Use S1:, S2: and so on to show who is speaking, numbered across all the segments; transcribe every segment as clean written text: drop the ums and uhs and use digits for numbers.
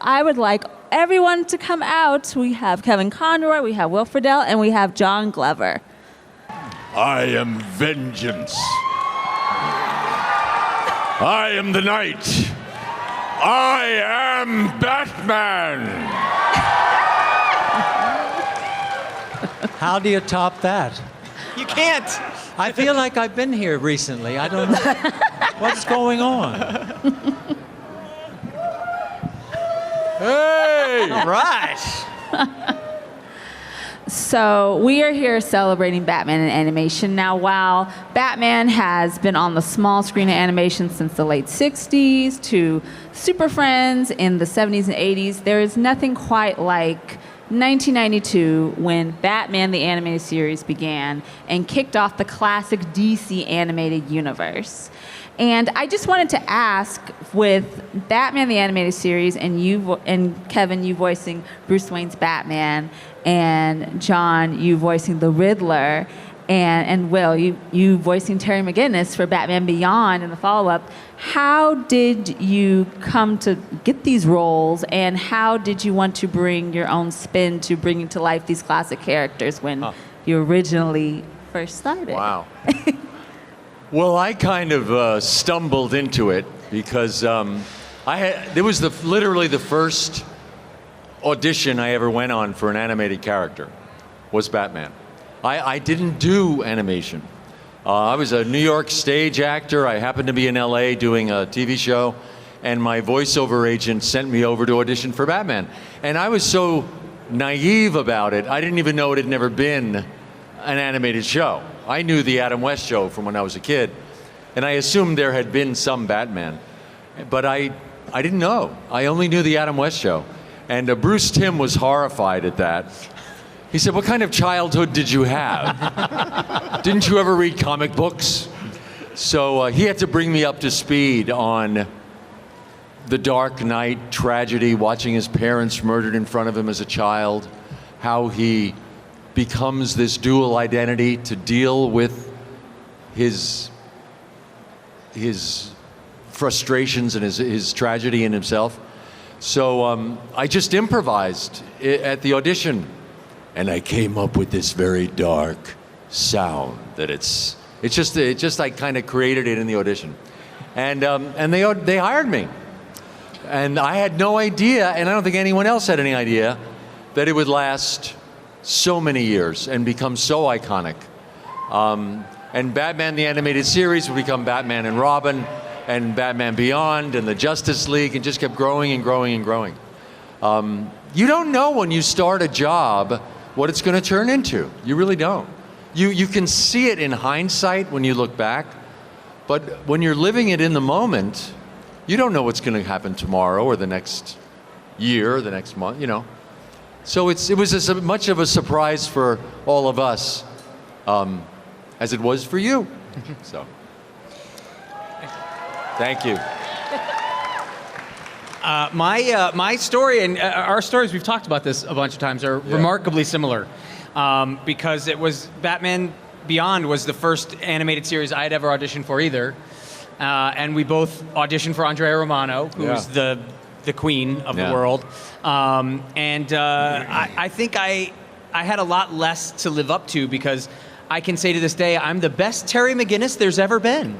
S1: I would like everyone to come out. We have Kevin Conroy, we have Will Friedle, and we have John Glover.
S2: I am vengeance. I am the night. I am Batman.
S3: How do you top that?
S4: You can't.
S3: I feel like I've been here recently. I don't know what's going on.
S2: Hey!
S4: All right.
S1: So we are here celebrating Batman in animation. Now, while Batman has been on the small screen of animation since the late 60s to Super Friends in the 70s and 80s, there is nothing quite like 1992 when Batman the Animated Series began and kicked off the classic DC animated universe. And I just wanted to ask, with Batman the Animated Series and you and Kevin, you voicing Bruce Wayne's Batman, and John, you voicing the Riddler, and Will, you voicing Terry McGinnis for Batman Beyond in the follow-up, how did you come to get these roles, and how did you want to bring your own spin to bringing to life these classic characters when you originally first started?
S2: Wow. Well, I kind of stumbled into it because it was literally the first audition I ever went on for an animated character was Batman. I didn't do animation. I was a New York stage actor. I happened to be in LA doing a TV show, and my voiceover agent sent me over to audition for Batman. And I was so naive about it, I didn't even know it had never been an animated show. I knew the Adam West show from when I was a kid, and I assumed there had been some Batman. But I didn't know. I only knew the Adam West show. And Bruce Timm was horrified at that. He said, "What kind of childhood did you have? Didn't you ever read comic books?" So he had to bring me up to speed on the Dark Knight tragedy, watching his parents murdered in front of him as a child, how he becomes this dual identity to deal with his frustrations and his tragedy in himself. So I just improvised at the audition, and I came up with this very dark sound that it's just I kind of created it in the audition, and they hired me, and I had no idea, and I don't think anyone else had any idea, that it would last so many years and become so iconic. And Batman the Animated Series would become Batman and Robin, and Batman Beyond, and the Justice League, and just kept growing and growing and growing. You don't know when you start a job what it's going to turn into. You really don't. You can see it in hindsight when you look back, but when you're living it in the moment, you don't know what's going to happen tomorrow or the next year or the next month, you know. So it was as much of a surprise for all of us as it was for you. So, thank you.
S4: My story and our stories, we've talked about this a bunch of times, are remarkably similar because it was Batman Beyond was the first animated series I had ever auditioned for either. And we both auditioned for Andrea Romano, who's the queen of the world. I think I had a lot less to live up to because I can say to this day, I'm the best Terry McGinnis there's ever been.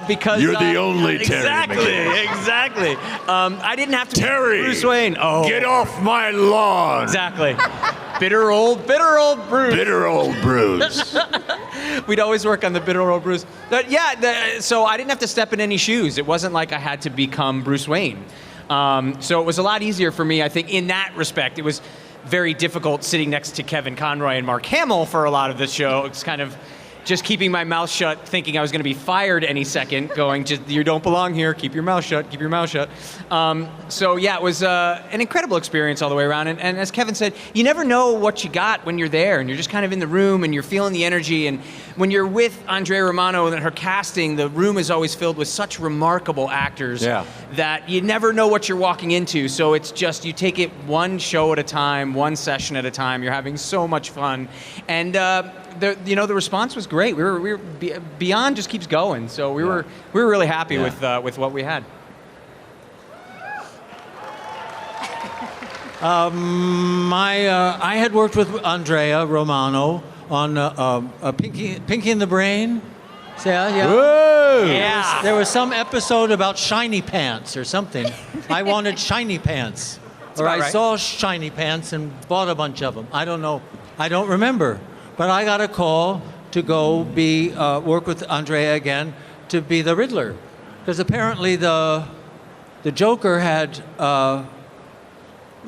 S4: Because
S2: you're the only Terry McGinnis.
S4: Exactly. I didn't have to
S2: Terry,
S4: Bruce Wayne. Oh,
S2: get off my lawn.
S4: Exactly. bitter old Bruce.
S2: Bitter old Bruce.
S4: We'd always work on the bitter old Bruce. But so I didn't have to step in any shoes. It wasn't like I had to become Bruce Wayne. So it was a lot easier for me, I think, in that respect. It was very difficult sitting next to Kevin Conroy and Mark Hamill for a lot of the show. It's kind of just keeping my mouth shut, thinking I was going to be fired any second, going, you don't belong here, keep your mouth shut, keep your mouth shut. So yeah, it was an incredible experience all the way around. And as Kevin said, you never know what you got when you're there, and you're just kind of in the room, and you're feeling the energy. And when you're with Andrea Romano and her casting, the room is always filled with such remarkable actors that you never know what you're walking into. So it's just, you take it one show at a time, one session at a time. You're having so much fun. And the response was great. We were Beyond just keeps going. So we were really happy with what we had.
S3: I had worked with Andrea Romano on Pinky and the Brain. Yeah.
S2: Whoa!
S4: Yeah.
S3: There was some episode about shiny pants or something. I wanted shiny pants. Or
S4: about
S3: I
S4: right.
S3: saw shiny pants and bought a bunch of them. I don't know. I don't remember. But I got a call to go work with Andrea again to be the Riddler. Because apparently the Joker had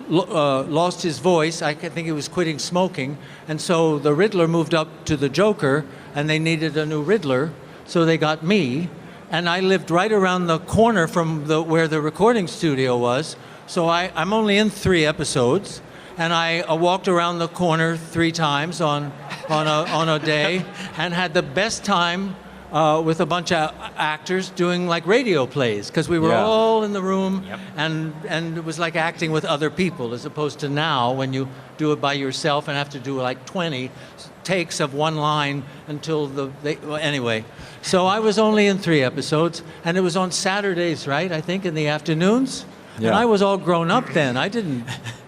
S3: lost his voice. I think he was quitting smoking. And so the Riddler moved up to the Joker, and they needed a new Riddler. So they got me. And I lived right around the corner from where the recording studio was. So I'm only in 3 episodes. And I walked around the corner 3 times on a day and had the best time with a bunch of actors doing like radio plays, because we were all in the room.
S4: Yep.
S3: and it was like acting with other people, as opposed to now when you do it by yourself and have to do like 20 takes of one line until anyway. So I was only in 3 episodes, and it was on Saturdays, right? I think in the afternoons.
S2: Yeah.
S3: And I was all grown up then. I didn't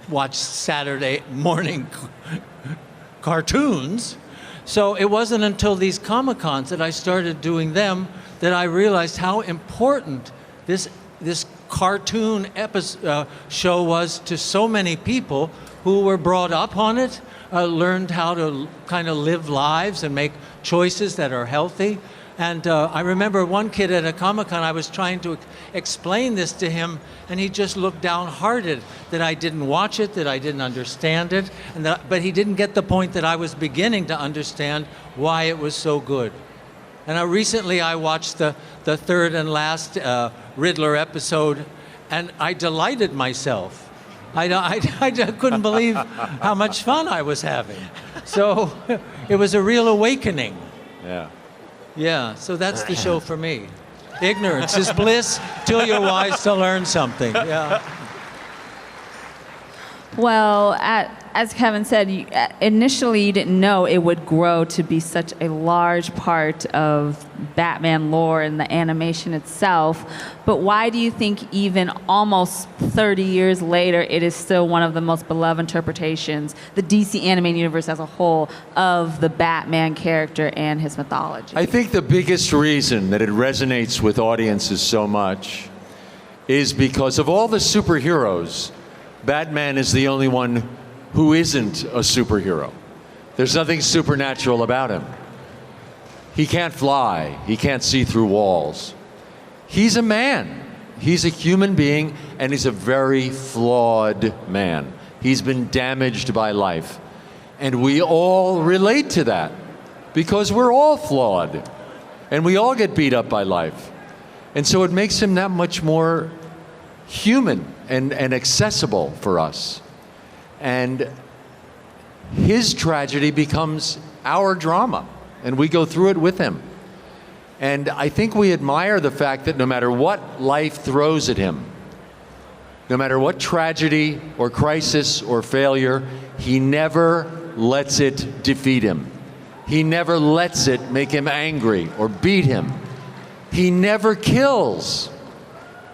S3: watch Saturday morning cartoons. So it wasn't until these Comic-Cons that I started doing them that I realized how important this cartoon show was to so many people who were brought up on it, learned how to kind of live lives and make choices that are healthy. And I remember one kid at a Comic-Con, I was trying to explain this to him, and he just looked downhearted that I didn't watch it, that I didn't understand it, but he didn't get the point that I was beginning to understand why it was so good. And recently I watched the 3rd and last Riddler episode, and I delighted myself. I couldn't believe how much fun I was having. So it was a real awakening.
S2: Yeah.
S3: Yeah, so that's the show for me. Ignorance is bliss till you're wise to learn something. Yeah.
S1: Well, as Kevin said, initially you didn't know it would grow to be such a large part of Batman lore and the animation itself. But why do you think even almost 30 years later, it is still one of the most beloved interpretations, the DC animated universe as a whole, of the Batman character and his mythology?
S2: I think the biggest reason that it resonates with audiences so much is because of all the superheroes, Batman is the only one who isn't a superhero. There's nothing supernatural about him. He can't fly. He can't see through walls. He's a man. He's a human being, and he's a very flawed man. He's been damaged by life. And we all relate to that because we're all flawed, and we all get beat up by life. And so it makes him that much more human and accessible for us. And his tragedy becomes our drama, and we go through it with him. And I think we admire the fact that no matter what life throws at him, no matter what tragedy or crisis or failure, he never lets it defeat him. He never lets it make him angry or beat him. He never kills.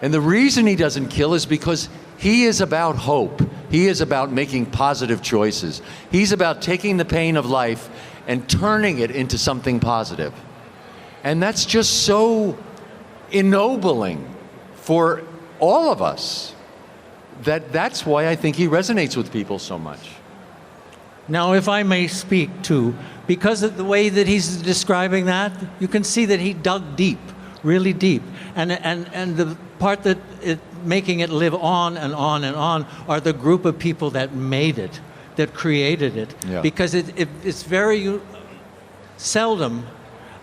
S2: And the reason he doesn't kill is because he is about hope. He is about making positive choices. He's about taking the pain of life and turning it into something positive. And that's just so ennobling for all of us that's why I think he resonates with people so much.
S3: Now, if I may speak too, because of the way that he's describing that, you can see that he dug deep, really deep. And the part that making it live on and on and on are the group of people that made it, that created it.
S2: Yeah.
S3: Because it's very seldom,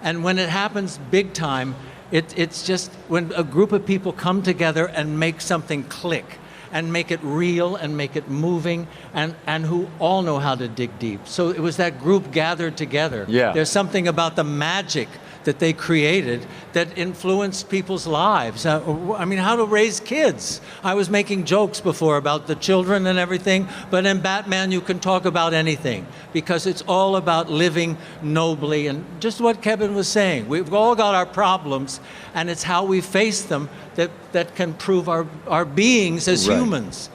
S3: and when it happens big time, it's just when a group of people come together and make something click and make it real and make it moving, and who all know how to dig deep. So it was that group gathered together.
S2: Yeah.
S3: There's something about the magic that they created that influenced people's lives. I mean, how to raise kids. I was making jokes before about the children and everything, but in Batman you can talk about anything because it's all about living nobly, and just what Kevin was saying. We've all got our problems, and it's how we face them that can prove our beings as
S2: Right.
S3: humans.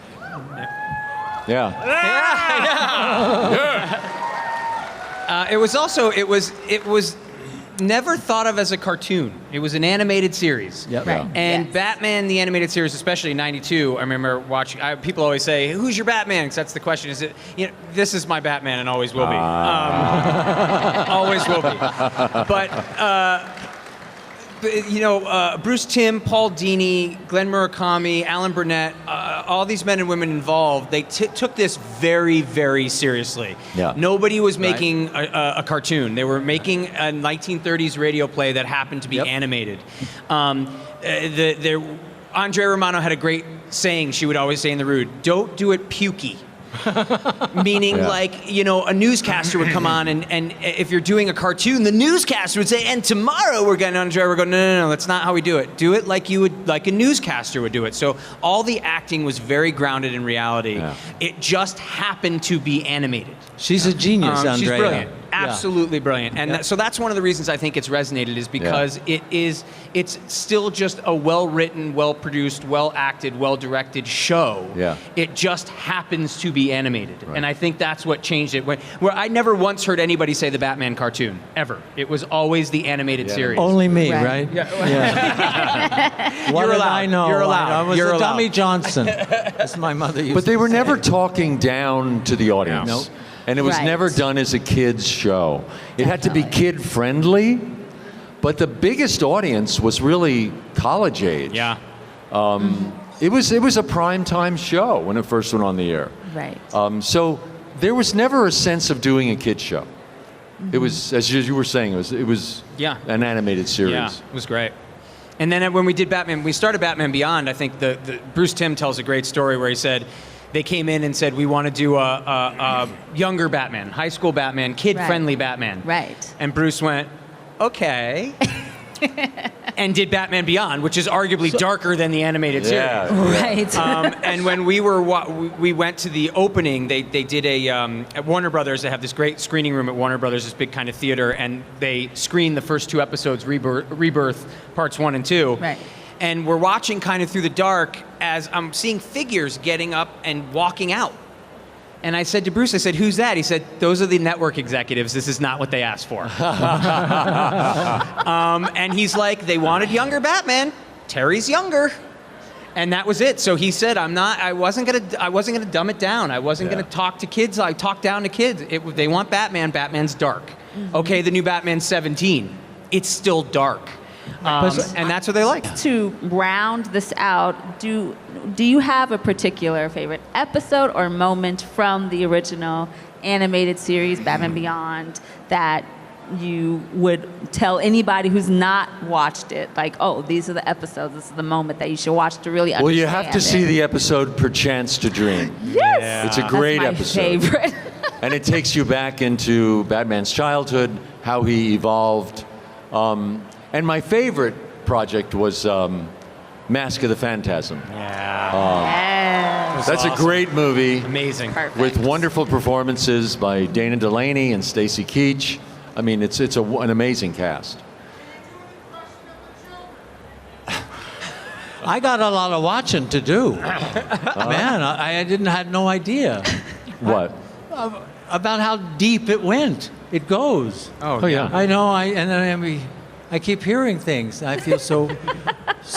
S2: Yeah.
S4: It was never thought of as a cartoon. It was an animated series.
S3: Yep.
S1: Right.
S4: And
S1: Yes.
S4: Batman, the animated series, especially in '92, I remember watching. People always say, "Who's your Batman?" Because that's the question. Is it? This is my Batman, and always will be. Always will be. But Bruce Timm, Paul Dini, Glenn Murakami, Alan Burnett, all these men and women involved, they took this very, very seriously.
S2: Yeah.
S4: Nobody was making a cartoon. They were making a 1930s radio play that happened to be animated. Andre Romano had a great saying she would always say in The Rude, don't do it pukey. Meaning, a newscaster would come on, and if you're doing a cartoon, the newscaster would say, "And tomorrow we're going to Andre." We're going, no, that's not how we do it. Do it like a newscaster would do it. So all the acting was very grounded in reality.
S2: Yeah.
S4: It just happened to be animated.
S3: She's a genius, Andrea.
S4: She's brilliant.
S3: Yeah.
S4: Absolutely brilliant. And so that's one of the reasons I think it's resonated is because it's still just a well-written, well-produced, well-acted, well-directed show.
S2: Yeah.
S4: It just happens to be animated.
S2: Right.
S4: And I think that's what changed it. Where I never once heard anybody say the Batman cartoon, ever. It was always the animated series.
S3: Only me,
S1: Right.
S3: right? Yeah. What
S4: You're
S3: did
S4: allowed.
S3: I know?
S4: You're allowed.
S3: I was
S4: You're
S3: a
S4: allowed.
S3: Dummy Johnson, as my mother used
S2: But they
S3: to
S2: were
S3: say.
S2: never talking down to the audience.
S3: Nope.
S2: And it was
S1: Right.
S2: never done as a kid's show. It had to be kid-friendly, but the biggest audience was really college age.
S4: Yeah.
S2: It was a prime-time show when it first went on the air.
S1: Right.
S2: So there was never a sense of doing a kid's show. It was, as you were saying, it was an animated series.
S4: Yeah, it was great. And then when we did Batman, we started Batman Beyond. I think the Bruce Timm tells a great story where he said they came in and said we want to do a younger Batman, high school Batman, kid-friendly Batman.
S1: Right.
S4: And Bruce went, okay. And did Batman Beyond, which is arguably darker than the animated series.
S1: Right.
S4: And when we went to the opening, they did at Warner Brothers. They have this great screening room at Warner Brothers, this big kind of theater, and they screened the first two episodes, Rebirth parts 1 and 2.
S1: Right.
S4: And we're watching kind of through the dark as I'm seeing figures getting up and walking out. And I said to Bruce, who's that? He said, those are the network executives. This is not what they asked for. And he's like, they wanted younger Batman. Terry's younger. And that was it. So he said, I wasn't gonna dumb it down. I wasn't gonna talk to kids. I talked down to kids. They want Batman. Batman's dark. Mm-hmm. Okay, the new Batman's 17. It's still dark. And that's what they like.
S1: To round this out, do you have a particular favorite episode or moment from the original animated series, Batman Beyond, that you would tell anybody who's not watched it, like, oh, these are the episodes, this is the moment that you should watch to really understand
S2: Well, you have to see
S1: it.
S2: the episode Perchance to Dream.
S1: Yes!
S2: It's a great
S1: That's my
S2: episode.
S1: favorite.
S2: And it takes you back into Batman's childhood, how he evolved. And my favorite project was Mask of the Phantasm.
S1: Yes.
S2: That's
S4: awesome.
S2: a great movie.
S4: Amazing.
S1: Perfect.
S2: With wonderful performances by Dana Delaney and Stacy Keach. I mean, it's an amazing cast.
S3: I got a lot of watching to do. Man, I had no idea
S2: What?
S3: about how deep it went. It goes.
S4: Oh,
S2: yeah.
S3: I know. I keep hearing things. I feel so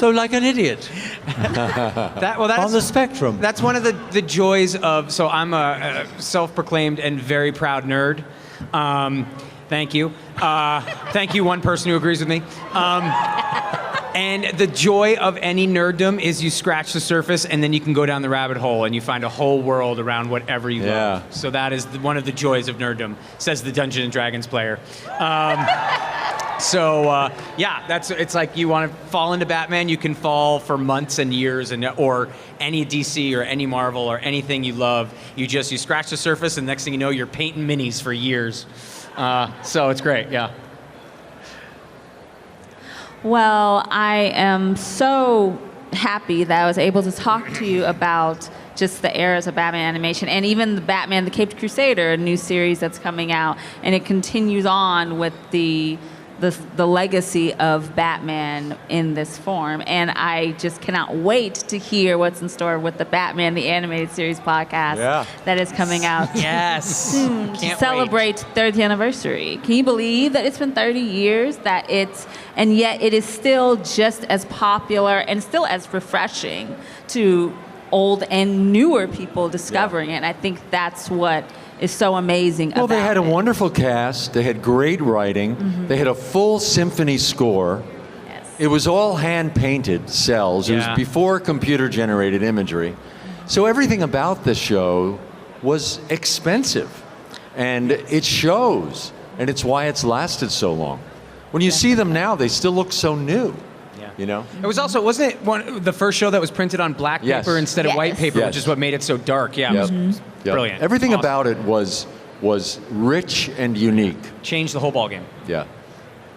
S3: like an idiot on the spectrum.
S4: That's one of the joys of, so I'm a self-proclaimed and very proud nerd. Thank you. Thank you, one person who agrees with me. And the joy of any nerddom is you scratch the surface and then you can go down the rabbit hole and you find a whole world around whatever you love. So that is one of the joys of nerddom, says the Dungeons & Dragons player. It's like you want to fall into Batman, you can fall for months and years, or any DC or any Marvel or anything you love. You scratch the surface, and next thing you know, you're painting minis for years. So it's great, yeah.
S1: Well, I am so happy that I was able to talk to you about just the eras of Batman animation and even the Batman the Caped Crusader, a new series that's coming out, and it continues on with the the legacy of Batman in this form. And I just cannot wait to hear what's in store with the Batman the Animated Series podcast that is coming out
S4: Yes.
S1: soon to
S4: Can't
S1: celebrate 30th anniversary. Can you believe that it's been 30 years and yet it is still just as popular and still as refreshing to old and newer people discovering it. And I think that's what is so amazing about it.
S2: Well, they had a wonderful cast. They had great writing. They had a full symphony score.
S1: Yes.
S2: It was all hand-painted cells. It was before computer-generated imagery. So everything about the show was expensive. And it shows. And it's why it's lasted so long. When you see them now, they still look so new. You know?
S4: It was also, wasn't it the first show that was printed on black paper instead of white paper, which is what made it so dark? Yeah, it was brilliant.
S2: Everything
S4: Awesome.
S2: about it was rich and unique.
S4: Changed the whole ballgame.
S2: Yeah.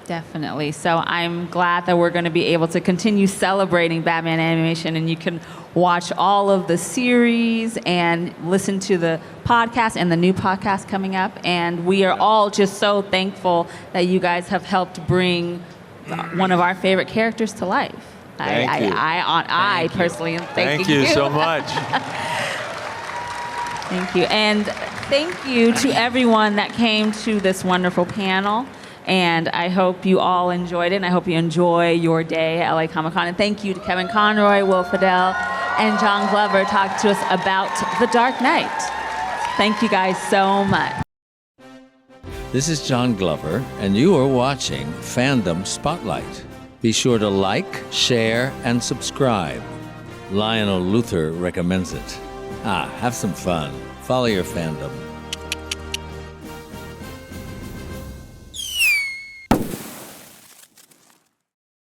S1: Definitely. So I'm glad that we're going to be able to continue celebrating Batman animation, and you can watch all of the series and listen to the podcast and the new podcast coming up. And we are all just so thankful that you guys have helped bring one of our favorite characters to life.
S2: Thank you.
S1: I personally am thanking
S2: Thank you so much.
S1: Thank you. And thank you to everyone that came to this wonderful panel. And I hope you all enjoyed it, and I hope you enjoy your day at LA Comic Con. And thank you to Kevin Conroy, Will Friedle, and John Glover talking to us about The Dark Knight. Thank you guys so much.
S3: This is John Glover, and you are watching Fandom Spotlight. Be sure to like, share, and subscribe. Lionel Luthor recommends it. Have some fun. Follow your fandom.